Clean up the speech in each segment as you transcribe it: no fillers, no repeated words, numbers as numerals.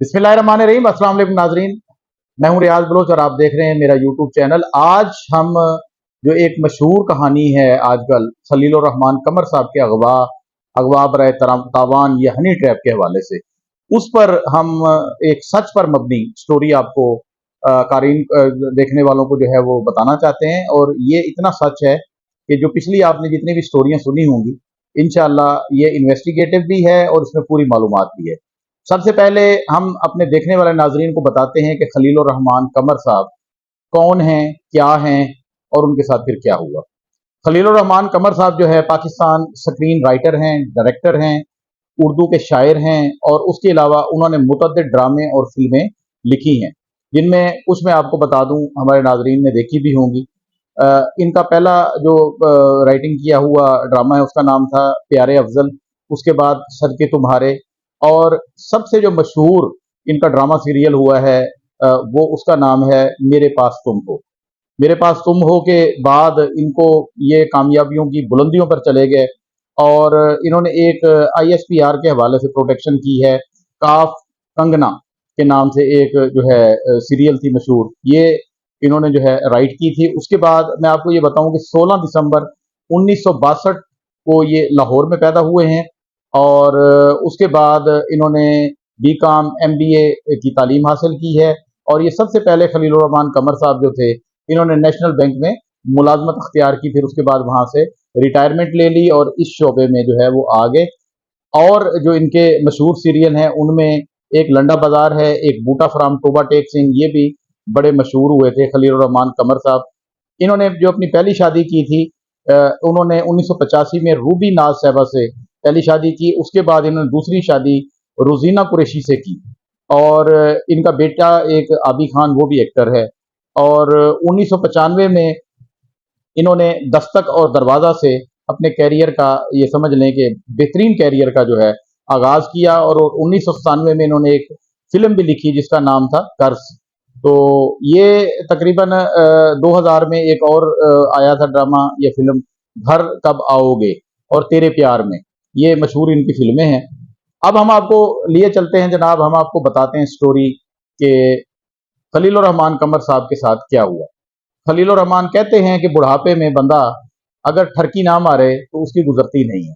बिस्मिल्लाहिर्रहमानिर्रहीम। अस्सलाम वालेकुम नाजरीन, मैं हूं रियाज बलोच और आप देख रहे हैं मेरा यूट्यूब चैनल। आज हम जो एक मशहूर कहानी है आजकल खलीलुर रहमान कमर साहब के अगवा अगवा बरए तावान या हनी ट्रैप के हवाले से, उस पर हम एक सच पर मबनी स्टोरी आपको कारीन देखने वालों को जो है वो बताना चाहते हैं। और ये इतना सच है कि जो पिछली आपने जितनी भी स्टोरियां सुनी होंगी, इंशाल्लाह ये इन्वेस्टिगेटिव भी है और इसमें पूरी मालूमात भी है। सबसे पहले हम अपने देखने वाले नाजरीन को बताते हैं कि खलीलुर रहमान कमर साहब कौन हैं, क्या हैं और उनके साथ फिर क्या हुआ। खलीलुर रहमान कमर साहब जो है पाकिस्तान स्क्रीन राइटर हैं, डायरेक्टर हैं, उर्दू के शायर हैं और उसके अलावा उन्होंने मुतअद्दिद ड्रामे और फिल्में लिखी हैं, जिनमें कुछ मैं आपको बता दूं हमारे नाजरीन ने देखी भी होंगी। इनका पहला जो राइटिंग किया हुआ ड्रामा है उसका नाम था प्यारे अफजल। उसके बाद सदके तुम्हारे, और सबसे जो मशहूर इनका ड्रामा सीरियल हुआ है वो उसका नाम है मेरे पास तुम हो। मेरे पास तुम हो के बाद इनको ये कामयाबियों की बुलंदियों पर चले गए और इन्होंने एक आईएसपीआर के हवाले से प्रोटेक्शन की है। काफ कंगना के नाम से एक जो है सीरियल थी मशहूर, ये इन्होंने जो है राइट की थी। उसके बाद मैं आपको ये बताऊं कि 16 दिसंबर 1962 को ये लाहौर में पैदा हुए हैं और उसके बाद इन्होंने बीकॉम एमबीए की तालीम हासिल की है। और ये सबसे पहले खलीलुर रहमान कमर साहब जो थे, इन्होंने नेशनल बैंक में मुलाजमत अख्तियार की, फिर उसके बाद वहां से रिटायरमेंट ले ली और इस शोबे में जो है वो आ गए। और जो इनके मशहूर सीरियल हैं उनमें एक लंडा बाजार है, एक बूटा फ्राम टोबा टेक सिंह, ये भी बड़े मशहूर हुए थे खलीलुर रहमान कमर साहब। इन्होंने जो अपनी पहली शादी की थी, उन्होंने 1985 में रूबी नाज साहबा से पहली शादी की। उसके बाद इन्होंने दूसरी शादी रोजीना कुरैशी से की और इनका बेटा एक आबी खान, वो भी एक्टर है। और 1995 में इन्होंने दस्तक और दरवाजा से अपने कैरियर का, ये समझ लें कि बेहतरीन कैरियर का जो है आगाज किया। और 1997 में इन्होंने एक फिल्म भी लिखी जिसका नाम था कर्ज। तो ये तकरीबन 2000 में एक और आया था ड्रामा या फिल्म, घर कब आओगे और तेरे प्यार में, ये मशहूर इनकी फिल्में हैं। अब हम आपको लिए चलते हैं जनाब, हम आपको बताते हैं स्टोरी के खलीलुर रहमान कमर साहब के साथ क्या हुआ। खलीलुर रहमान कहते हैं कि बुढ़ापे में बंदा अगर ठरकी ना मारे तो उसकी गुजरती नहीं है।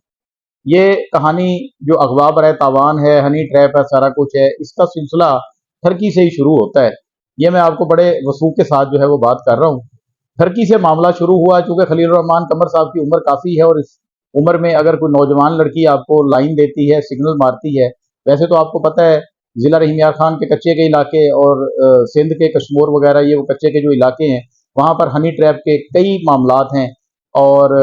ये कहानी जो अगवा बरए तावान है, हनी ट्रैप है, सारा कुछ है, इसका सिलसिला ठरकी से ही शुरू होता है। ये मैं आपको बड़े वसूख के साथ जो है वो बात कर रहा हूँ। ठरकी से मामला शुरू हुआ चूंकि खलीलुर रहमान कमर साहब की उम्र काफ़ी है और इस उम्र में अगर कोई नौजवान लड़की आपको लाइन देती है, सिग्नल मारती है, वैसे तो आपको पता है जिला रहीम यार खान के कच्चे के इलाके और सिंध के कश्मोर वगैरह, ये वो कच्चे के जो इलाके हैं, वहाँ पर हनी ट्रैप के कई मामलात हैं और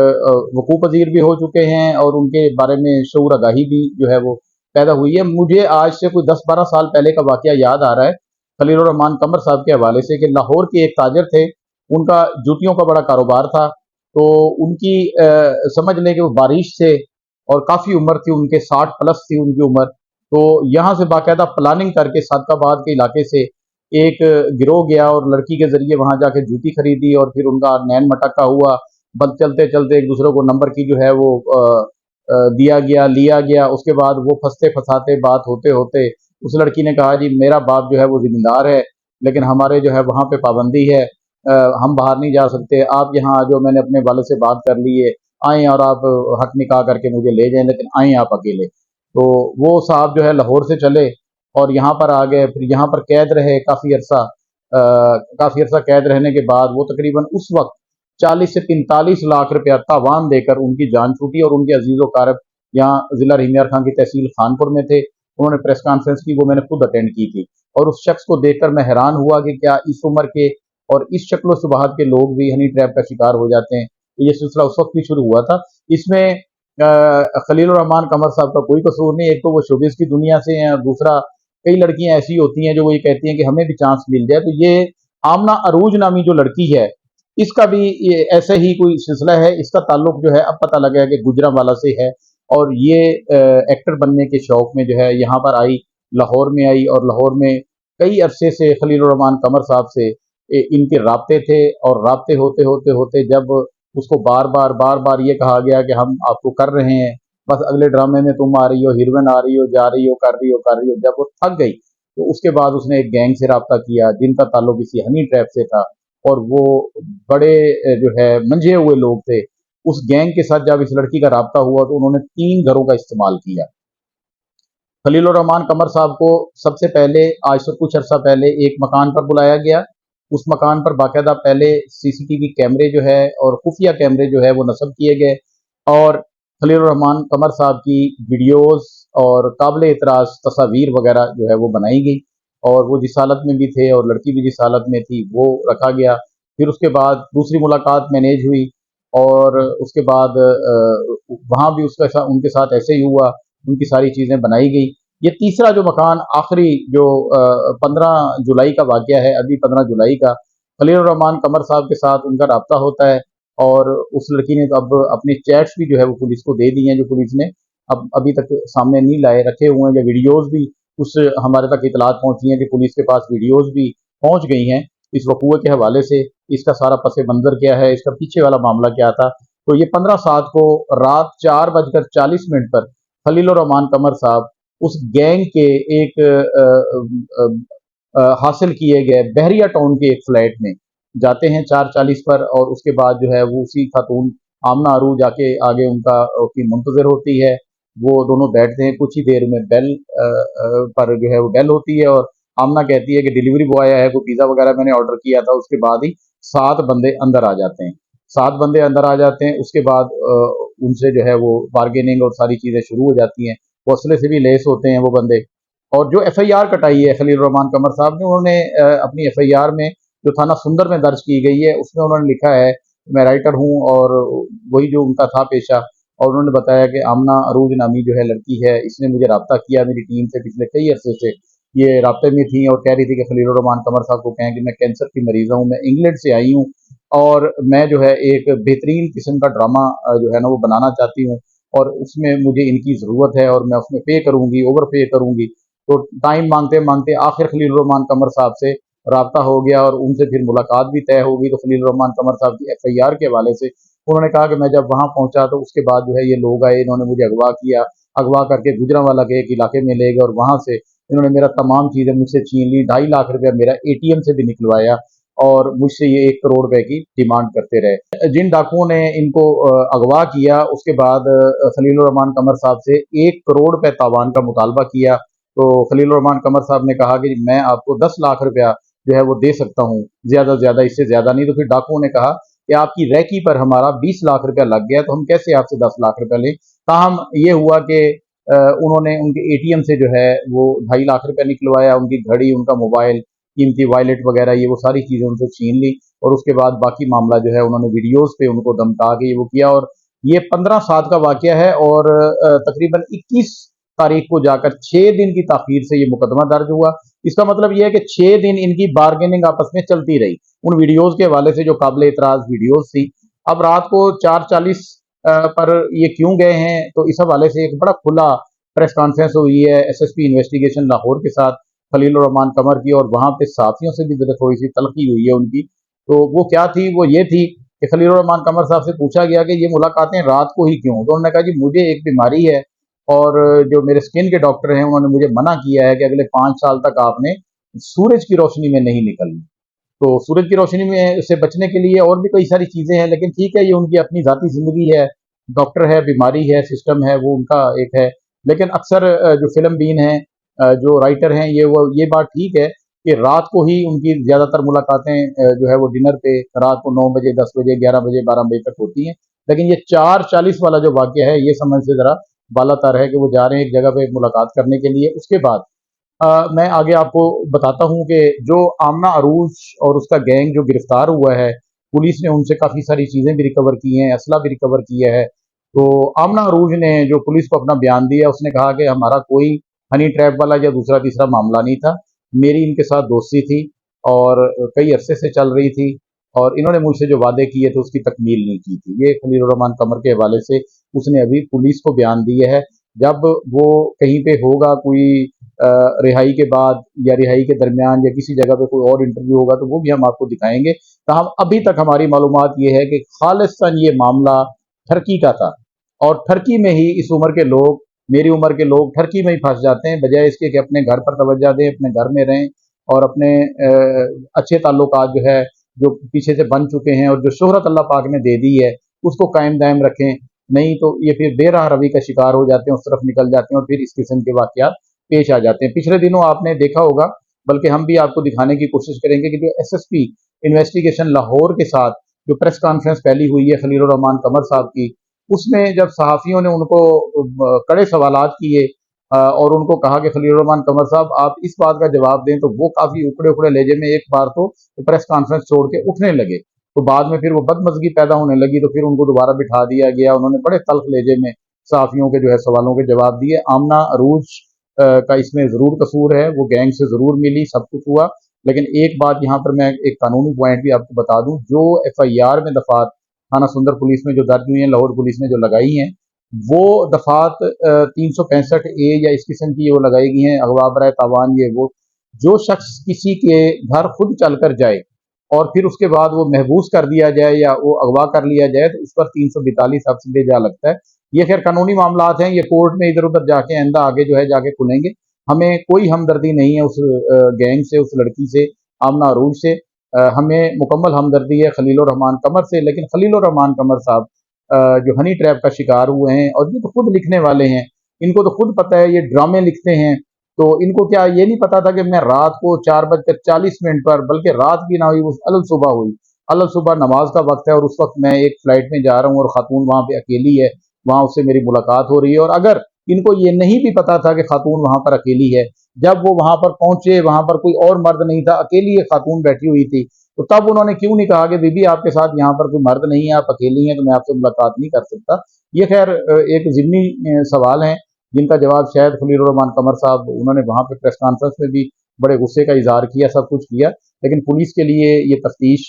वकूफ़ पजीर भी हो चुके हैं और उनके बारे में शऊर आगाही भी जो है वो पैदा हुई है। मुझे आज से कोई 10-12 साल पहले का वाकया याद आ रहा है खलीलुर रहमान कमर साहब के हवाले से कि लाहौर के एक ताजर थे, उनका जूतियों का बड़ा कारोबार था। तो उनकी समझ लें कि वो बारिश से, और काफ़ी उम्र थी उनके, 60 प्लस थी उनकी उम्र। तो यहाँ से बाकायदा प्लानिंग करके सादकाबाद के इलाके से एक गिरोह गया और लड़की के जरिए वहां जाके जूती खरीदी और फिर उनका नैन मटक्का हुआ। बस चलते चलते एक दूसरे को नंबर की जो है वो दिया गया, लिया गया। उसके बाद वो फंसते फंसाते बात होते होते उस लड़की ने कहा जी मेरा बाप जो है वो जिम्मेदार है, लेकिन हमारे जो है वहाँ पे पाबंदी है, हम बाहर नहीं जा सकते, आप यहाँ आ जाओ, मैंने अपने वाले से बात कर ली है, आए और आप हक निकाह करके मुझे ले जाएं, लेकिन आए आप अकेले। तो वो साहब जो है लाहौर से चले और यहाँ पर आ गए, फिर यहाँ पर कैद रहे काफ़ी अरसा कैद रहने के बाद वो तकरीबन उस वक्त 40 से 45 लाख रुपया तावान देकर उनकी जान छूटी। और उनके अजीज़ कारब यहाँ जिला रहीम यार खान की तहसील खानपुर में थे, उन्होंने प्रेस कॉन्फ्रेंस की, वो मैंने खुद अटेंड की थी। और उस शख्स को देखकर मैं हैरान हुआ कि क्या इस उम्र के और इस शक्ल सुबहात के लोग भी हनी ट्रैप का शिकार हो जाते हैं। तो ये सिलसिला उस वक्त भी शुरू हुआ था। इसमें खलीलुर रहमान कमर साहब का कोई कसूर नहीं। एक तो वो शोबिस की दुनिया से हैं और दूसरा कई लड़कियां ऐसी होती हैं जो वो ये कहती हैं कि हमें भी चांस मिल जाए। तो ये आमना अरूज नामी जो लड़की है, इसका भी ये ऐसे ही कोई सिलसिला है। इसका ताल्लुक जो है अब पता लगा है कि गुजरांवाला से है और ये एक्टर बनने के शौक में जो है यहाँ पर आई, लाहौर में आई और लाहौर में कई अरसे से खलीलुर रहमान कमर साहब से इनके राब्ते थे। और राब्ते होते होते होते जब उसको बार बार ये कहा गया कि हम आपको कर रहे हैं, बस अगले ड्रामे में तुम आ रही हो, हीरोइन आ रही हो, जा रही हो, कर रही हो, जब वो थक गई तो उसके बाद उसने एक गैंग से रब्ता किया जिनका ताल्लुक इसी हनी ट्रैप से था, और वो बड़े जो है मंझे हुए लोग थे। उस गैंग के साथ जब इस लड़की का रब्ता हुआ तो उन्होंने 3 घरों का इस्तेमाल किया। खलीलुर रहमान कमर साहब को सबसे पहले आज से कुछ अरसा पहले एक मकान पर बुलाया गया। उस मकान पर बाकायदा पहले सीसीटीवी कैमरे जो है और खुफिया कैमरे जो है वो नस्ब किए गए, और खलीलुर रहमान कमर साहब की वीडियोस और काबिल एतराज़ तस्वीर वगैरह जो है वो बनाई गई, और वो जिस हालत में भी थे और लड़की भी जिस हालत में थी वो रखा गया। फिर उसके बाद दूसरी मुलाकात मैनेज हुई, और उसके बाद वहाँ भी उसका उनके साथ ऐसे ही हुआ, उनकी सारी चीज़ें बनाई गई। ये तीसरा जो मकान आखिरी जो 15 जुलाई का वाक़या है, अभी 15 जुलाई का खलीलुर रहमान कमर साहब के साथ उनका रब्ता होता है, और उस लड़की ने तो अब अपने चैट्स भी जो है वो पुलिस को दे दी हैं, जो पुलिस ने अब अभी तक सामने नहीं लाए, रखे हुए हैं। या वीडियोज़ भी कुछ हमारे तक इतलात पहुँची हैं कि पुलिस के पास वीडियोज़ भी पहुँच गई हैं इस वक़ूए के हवाले से। इसका सारा पस मंज़र क्या है, इसका पीछे वाला मामला क्या था। तो ये 15/7 को रात 4:40 पर खलीलुर रहमान कमर साहब उस गैंग के एक हासिल किए गए बहरिया टाउन के एक फ्लैट में जाते हैं 4:40 पर, और उसके बाद जो है वो उसी खातून आमना अरूज जाके आगे उनका की मुंतजर होती है। वो दोनों बैठते हैं, कुछ ही देर में बेल पर जो है वो बेल होती है, और आमना कहती है कि डिलीवरी बॉय आया है, कोई पिज़्ज़ा वगैरह मैंने ऑर्डर किया था। उसके बाद ही 7 बंदे अंदर आ जाते हैं। 7 बंदे अंदर आ जाते हैं, उसके बाद उनसे जो है वो बार्गेनिंग और सारी चीज़ें शुरू हो जाती हैं। हौसले से भी लेस होते हैं वो बंदे। और जो एफआईआर कटाई है खलील रहमान कमर साहब ने, उन्होंने अपनी एफआईआर में जो थाना सुंदर में दर्ज की गई है उसमें उन्होंने लिखा है, मैं राइटर हूँ और वही जो उनका था पेशा, और उन्होंने बताया कि आमना अरूज नामी जो है लड़की है, इसने मुझे रब्ता किया मेरी टीम से पिछले कई अरसे से। ये रब्ते में थी और कह रही थी कि खलील रहमान कमर साहब को कहें कि मैं कैंसर की मरीज हूँ, मैं इंग्लैंड से आई हूँ, और मैं जो है एक बेहतरीन किस्म का ड्रामा जो है ना वो बनाना चाहती हूँ, और उसमें मुझे इनकी ज़रूरत है, और मैं उसमें पे करूँगी, ओवर पे करूँगी। तो टाइम मांगते मांगते आखिर खलील रहमान कमर साहब से रब्ता हो गया, और उनसे फिर मुलाकात भी तय हो गई। तो खलील रहमान कमर साहब की एफआईआर के हवाले से उन्होंने कहा कि मैं जब वहाँ पहुँचा तो उसके बाद जो है ये लोग आए, इन्होंने मुझे अगवा किया, अगवा करके गुजरांवाला के एक इलाके में ले गए, और वहाँ से इन्होंने मेरा तमाम चीज़ें मुझसे छीन ली, 2.5 लाख रुपया मेरा एटीएम से भी निकलवाया, और मुझसे ये 1 करोड़ रुपए की डिमांड करते रहे। जिन डाकुओं ने इनको अगवा किया, उसके बाद खलील रहमान कमर साहब से 1 करोड़ रुपए तावान का मुतालबा किया। तो खलील रहमान कमर साहब ने कहा कि मैं आपको 10 लाख रुपया जो है वो दे सकता हूँ, ज्यादा से ज्यादा, इससे ज्यादा नहीं। तो फिर डाकुओं ने कहा कि आपकी रैकी पर हमारा 20 लाख रुपया लग गया, तो हम कैसे आपसे 10 लाख रुपया लें। ताहम ये हुआ कि उन्होंने उनके एटीएम से जो है वो 2.5 लाख रुपया निकलवाया, उनकी घड़ी, उनका मोबाइल, कीमती वॉलेट वगैरह, ये वो सारी चीजें उनसे छीन ली, और उसके बाद बाकी मामला जो है उन्होंने वीडियोस पे उनको धमका के ये वो किया। और ये 15/7 का वाकया है, और तकरीबन 21 तारीख को जाकर 6 दिन की ताखीर से ये मुकदमा दर्ज हुआ। इसका मतलब ये है कि 6 दिन इनकी बार्गेनिंग आपस में चलती रही उन वीडियोस के हवाले से जो काबिल एतराज वीडियोस थी। अब रात को 4:40 पर ये क्यों गए हैं, तो इस हवाले से एक बड़ा खुला प्रेस कॉन्फ्रेंस हुई है एसएसपी इन्वेस्टिगेशन लाहौर के साथ खलील रहमान कमर की, और वहां पे साथियों से भी थोड़ी सी तलखी हुई है उनकी। तो वो क्या थी, वो ये थी कि खलील रहमान कमर साहब से पूछा गया कि ये मुलाकातें रात को ही क्यों। तो उन्होंने कहा जी मुझे एक बीमारी है, और जो मेरे स्किन के डॉक्टर हैं उन्होंने मुझे मना किया है कि अगले 5 साल तक आपने सूरज की रोशनी में नहीं निकलना। तो सूरज की रोशनी में से बचने के लिए और भी कई सारी चीजें हैं, लेकिन ठीक है, ये उनकी अपनी जाती जिंदगी है, डॉक्टर है, बीमारी है, सिस्टम है, वो उनका एक है। लेकिन अक्सर जो फिल्म बीन है, जो राइटर हैं, ये बात ठीक है कि रात को ही उनकी ज्यादातर मुलाकातें जो है वो डिनर पे रात को 9 बजे, 10 बजे, 11 बजे, 12 बजे तक होती हैं। लेकिन ये 4:40 वाला जो वाक्य है, ये समझ से जरा बालातर है कि वो जा रहे हैं एक जगह पे मुलाकात करने के लिए। उसके बाद मैं आगे आपको बताता हूँ कि जो आमना अरूज और उसका गैंग जो गिरफ्तार हुआ है, पुलिस ने उनसे काफ़ी सारी चीज़ें भी रिकवर की हैं, असला भी रिकवर किया है। तो आमना अरूज ने जो पुलिस को अपना बयान दिया, उसने कहा कि हमारा कोई हनी ट्रैप वाला या दूसरा तीसरा मामला नहीं था, मेरी इनके साथ दोस्ती थी, और कई अरसे से चल रही थी, और इन्होंने मुझसे जो वादे किए थे उसकी तकमील नहीं की थी। ये खलील रहमान कमर के हवाले से उसने अभी पुलिस को बयान दिया है। जब वो कहीं पे होगा कोई रिहाई के बाद या रिहाई के दरमियान या किसी जगह पे कोई और इंटरव्यू होगा, तो वो भी हम आपको दिखाएंगे। ताहम अभी तक हमारी मालूमात ये है कि खालिस्तान ये मामला टर्की का था, और टर्की में ही इस उम्र के लोग मेरी उम्र के लोग टर्की में ही फंस जाते हैं, बजाय इसके कि अपने घर पर तवज्जो दें, अपने घर में रहें और अपने अच्छे ताल्लुकात जो है जो पीछे से बन चुके हैं और जो शोहरत अल्लाह पाक ने दे दी है उसको कायम दायम रखें। नहीं तो ये फिर बेराह रवी का शिकार हो जाते हैं, उस तरफ निकल जाते हैं और फिर इस किस्म के वाकयात पेश आ जाते हैं। पिछले दिनों आपने देखा होगा, बल्कि हम भी आपको दिखाने की कोशिश करेंगे कि जो एसएसपी इन्वेस्टिगेशन लाहौर के साथ जो प्रेस कॉन्फ्रेंस पहली हुई है खलीलुर रहमान कमर साहब की, उसमें जब सहाफ़ियों ने उनको कड़े सवालात किए और उनको कहा कि खलीलुर रहमान कमर साहब आप इस बात का जवाब दें, तो वो काफ़ी उखड़े-उखड़े लहजे में एक बार तो प्रेस कॉन्फ्रेंस छोड़ के उठने लगे। तो बाद में फिर वो बदमज़गी पैदा होने लगी, तो फिर उनको दोबारा बिठा दिया गया। उन्होंने बड़े तल्ख़ लहजे में सहाफ़ियों के जो है सवालों के जवाब दिए। आमना अरूज का इसमें ज़रूर कसूर है, वो गैंग से ज़रूर मिली, सब कुछ हुआ। लेकिन एक बात यहाँ पर मैं एक कानूनी पॉइंट भी आपको बता दूं, जो एफआईआर में दफात थाना सुंदर पुलिस में जो दर्ज हुई हैं, लाहौर पुलिस ने जो लगाई हैं, वो दफात 365 ए या इस किस्म की वो लगाई गई हैं, अगवा बराए तावान ये वो। जो शख्स किसी के घर खुद चल कर जाए और फिर उसके बाद वो महबूस कर दिया जाए या वो अगवा कर लिया जाए, तो उस पर 342 हफ्स बेजा लगता है। ये खैर कानूनी मामलात हैं, ये कोर्ट में इधर उधर जाके आइंदा आगे जो है जाके खुलेंगे। हमें कोई हमदर्दी नहीं है उस गैंग से, उस लड़की से, आमना अरूज से। हमें मुकम्मल हमदर्दी है खलीलुर रहमान कमर से। लेकिन खलीलुर रहमान कमर साहब जो हनी ट्रैप का शिकार हुए हैं, और ये तो खुद लिखने वाले हैं, इनको तो खुद पता है ये ड्रामे लिखते हैं। तो इनको क्या ये नहीं पता था कि मैं रात को 4:40 पर, बल्कि रात भी ना हुई, उस अलग सुबह हुई, अलग सुबह नमाज का वक्त है और उस वक्त मैं एक फ्लाइट में जा रहा हूँ और खातून वहां पे अकेली है, वहां उससे मेरी मुलाकात हो रही है। और अगर इनको ये नहीं भी पता था कि खातून वहां पर अकेली है, जब वो वहां पर पहुंचे, वहां पर कोई और मर्द नहीं था, अकेली एक खातून बैठी हुई थी, तो तब उन्होंने क्यों नहीं कहा कि बीबी आपके साथ यहाँ पर कोई मर्द नहीं है, आप अकेली हैं, तो मैं आपसे मुलाकात नहीं कर सकता। ये खैर एक ज़िम्नी सवाल है जिनका जवाब शायद खलीलुर रहमान कमर साहब, उन्होंने वहां पे प्रेस कॉन्फ्रेंस में भी बड़े गुस्से का इजहार किया, सब कुछ किया। लेकिन पुलिस के लिए ये तफ्तीश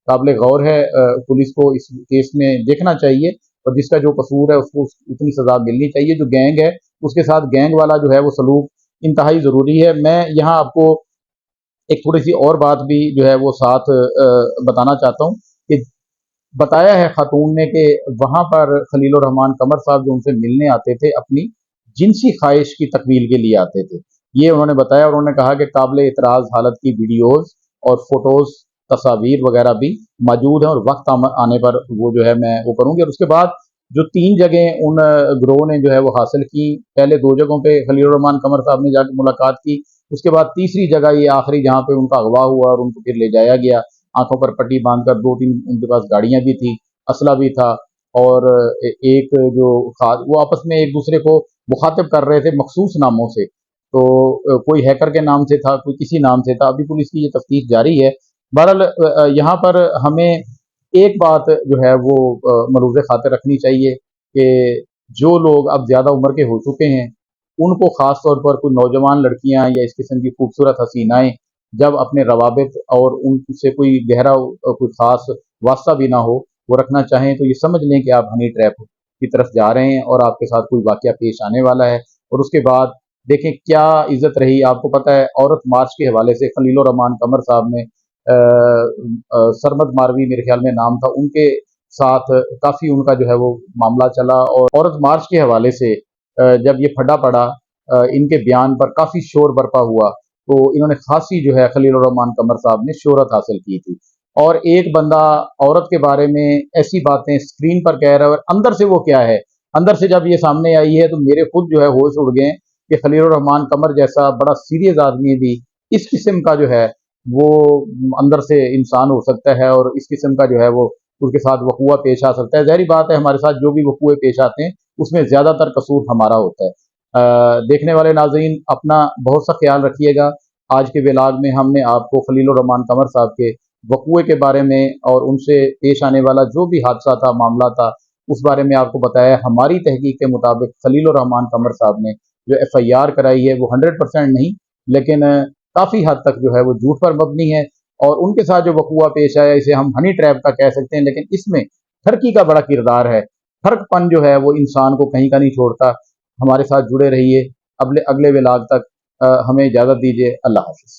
काबिल गौर है। पुलिस को इस केस में देखना चाहिए और जिसका जो कसूर है उसको उतनी सजा मिलनी चाहिए। जो गैंग है उसके साथ गैंग वाला जो है वो सलूक इंतहाई ज़रूरी है। मैं यहाँ आपको एक थोड़ी सी और बात भी जो है वो साथ बताना चाहता हूँ कि बताया है खातून ने कि वहां पर खलीलुर रहमान कमर साहब जो उनसे मिलने आते थे, अपनी जिनसी ख्वाहिश की तकमील के लिए आते थे, ये उन्होंने बताया। और उन्होंने कहा कि काबिल इतराज हालत की वीडियोज और फोटोज, तस्वीर वगैरह भी मौजूद हैं और वक्त आने पर वो जो है मैं वो करूंगी। और उसके बाद जो 3 जगह उन ग्रोह ने जो है वो हासिल की, पहले 2 जगहों पे खलीलुर रहमान कमर साहब ने जाकर मुलाकात की, उसके बाद तीसरी जगह ये आखिरी जहाँ पे उनका अगवा हुआ और उनको फिर ले जाया गया, आंखों पर पट्टी बांधकर। 2-3 उनके पास गाड़ियां भी थी, असला भी था, और एक जो वो आपस में एक दूसरे को मुखातिब कर रहे थे मखसूस नामों से। तो कोई हैकर के नाम से था, कोई किसी नाम से था। अभी पुलिस की ये तफ्तीश जारी है। बहरहाल यहाँ पर हमें एक बात जो है वो मलूज़ खातिर रखनी चाहिए कि जो लोग अब ज़्यादा उम्र के हो चुके हैं, उनको ख़ास तौर पर कोई नौजवान लड़कियां या इस किस्म की खूबसूरत हसीनाएं जब अपने रवाबित और उनसे कोई गहरा कोई ख़ास वास्ता भी ना हो, वो रखना चाहें, तो ये समझ लें कि आप हनी ट्रैप की तरफ जा रहे हैं और आपके साथ कोई वाक़या पेश आने वाला है। और उसके बाद देखें क्या इज़्ज़त रही। आपको पता है औरत मार्च के हवाले से खलीलुर रहमान कमर साहब ने सरमद मारवी मेरे ख्याल में नाम था, उनके साथ काफ़ी उनका जो है वो मामला चला। और औरत मार्च के हवाले से जब ये फटा पड़ा, इनके बयान पर काफ़ी शोर बरपा हुआ, तो इन्होंने खासी जो है खलीलुर रहमान कमर साहब ने शोहरत हासिल की थी। और एक बंदा औरत के बारे में ऐसी बातें स्क्रीन पर कह रहा है और अंदर से वो क्या है, अंदर से जब ये सामने आई है तो मेरे खुद जो है होश उड़ गए कि खलीलुर रहमान कमर जैसा बड़ा सीरियस आदमी भी इस किस्म का जो है वो अंदर से इंसान हो सकता है और इस किस्म का जो है वो उसके साथ वकूआ पेश आ सकता है। ज़ाहिर बात है हमारे साथ जो भी वकूए पेश आते हैं उसमें ज़्यादातर कसूर हमारा होता है। देखने वाले नाज़रीन अपना बहुत सा ख्याल रखिएगा। आज के व्लॉग में हमने आपको खलीलुर रहमान कमर साहब के वकूए के बारे में और उनसे पेश आने वाला जो भी हादसा था, मामला था, उस बारे में आपको बताया। हमारी तहकीक के मुताबिक खलीलुर रहमान कमर साहब ने जो एफआईआर कराई है वो 100% नहीं, लेकिन काफ़ी हद तक जो है वो झूठ पर मबनी है। और उनके साथ जो वकूआ पेश आया इसे हम हनी ट्रैप का कह सकते हैं, लेकिन इसमें ठरकी का बड़ा किरदार है। ठरकपन जो है वो इंसान को कहीं का नहीं छोड़ता। हमारे साथ जुड़े रहिए। अगले अगले व्लॉग तक हमें इजाज़त दीजिए। अल्लाह हाफ़िज़।